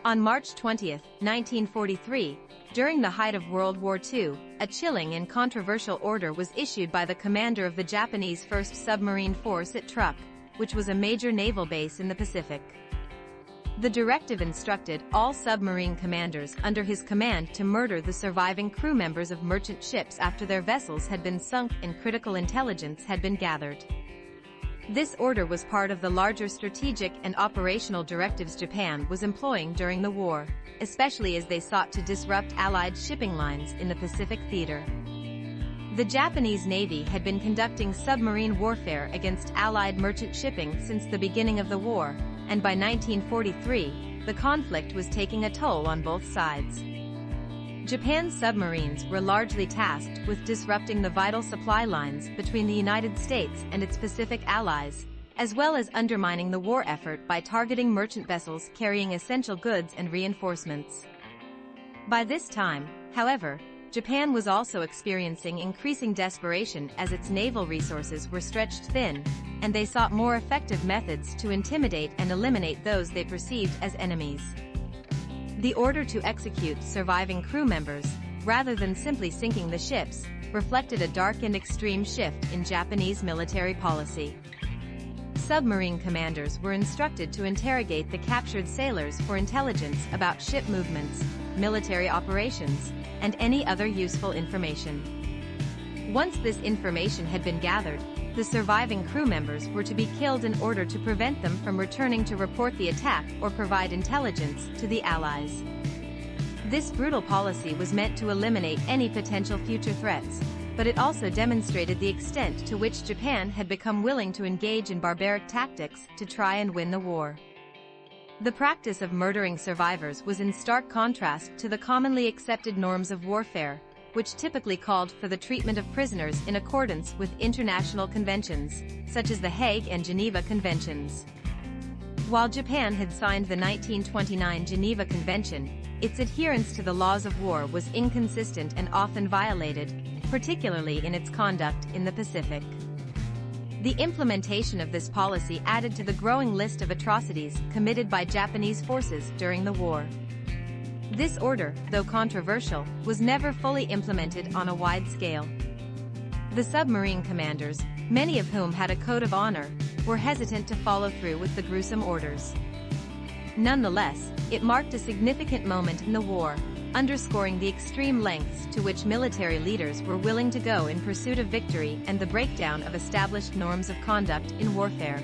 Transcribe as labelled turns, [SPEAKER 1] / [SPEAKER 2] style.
[SPEAKER 1] On March 20, 1943, during the height of World War II, a chilling and controversial order was issued by the commander of the Japanese 1st Submarine Force at Truk, which was a major naval base in the Pacific. The directive instructed all submarine commanders under his command to murder the surviving crew members of merchant ships after their vessels had been sunk and critical intelligence had been gathered. This order was part of the larger strategic and operational directives Japan was employing during the war, especially as they sought to disrupt Allied shipping lines in the Pacific theater. The Japanese Navy had been conducting submarine warfare against Allied merchant shipping since the beginning of the war, and by 1943, the conflict was taking a toll on both sides. Japan's submarines were largely tasked with disrupting the vital supply lines between the United States and its Pacific allies, as well as undermining the war effort by targeting merchant vessels carrying essential goods and reinforcements. By this time, however, Japan was also experiencing increasing desperation as its naval resources were stretched thin, and they sought more effective methods to intimidate and eliminate those they perceived as enemies. The order to execute surviving crew members, rather than simply sinking the ships, reflected a dark and extreme shift in Japanese military policy. Submarine commanders were instructed to interrogate the captured sailors for intelligence about ship movements, military operations, and any other useful information. Once this information had been gathered, the surviving crew members were to be killed in order to prevent them from returning to report the attack or provide intelligence to the Allies. This brutal policy was meant to eliminate any potential future threats, but it also demonstrated the extent to which Japan had become willing to engage in barbaric tactics to try and win the war. The practice of murdering survivors was in stark contrast to the commonly accepted norms of warfare, which typically called for the treatment of prisoners in accordance with international conventions, such as the Hague and Geneva Conventions. While Japan had signed the 1929 Geneva Convention, its adherence to the laws of war was inconsistent and often violated, particularly in its conduct in the Pacific. The implementation of this policy added to the growing list of atrocities committed by Japanese forces during the war. This order, though controversial, was never fully implemented on a wide scale. The submarine commanders, many of whom had a code of honor, were hesitant to follow through with the gruesome orders. Nonetheless, it marked a significant moment in the war, underscoring the extreme lengths to which military leaders were willing to go in pursuit of victory and the breakdown of established norms of conduct in warfare.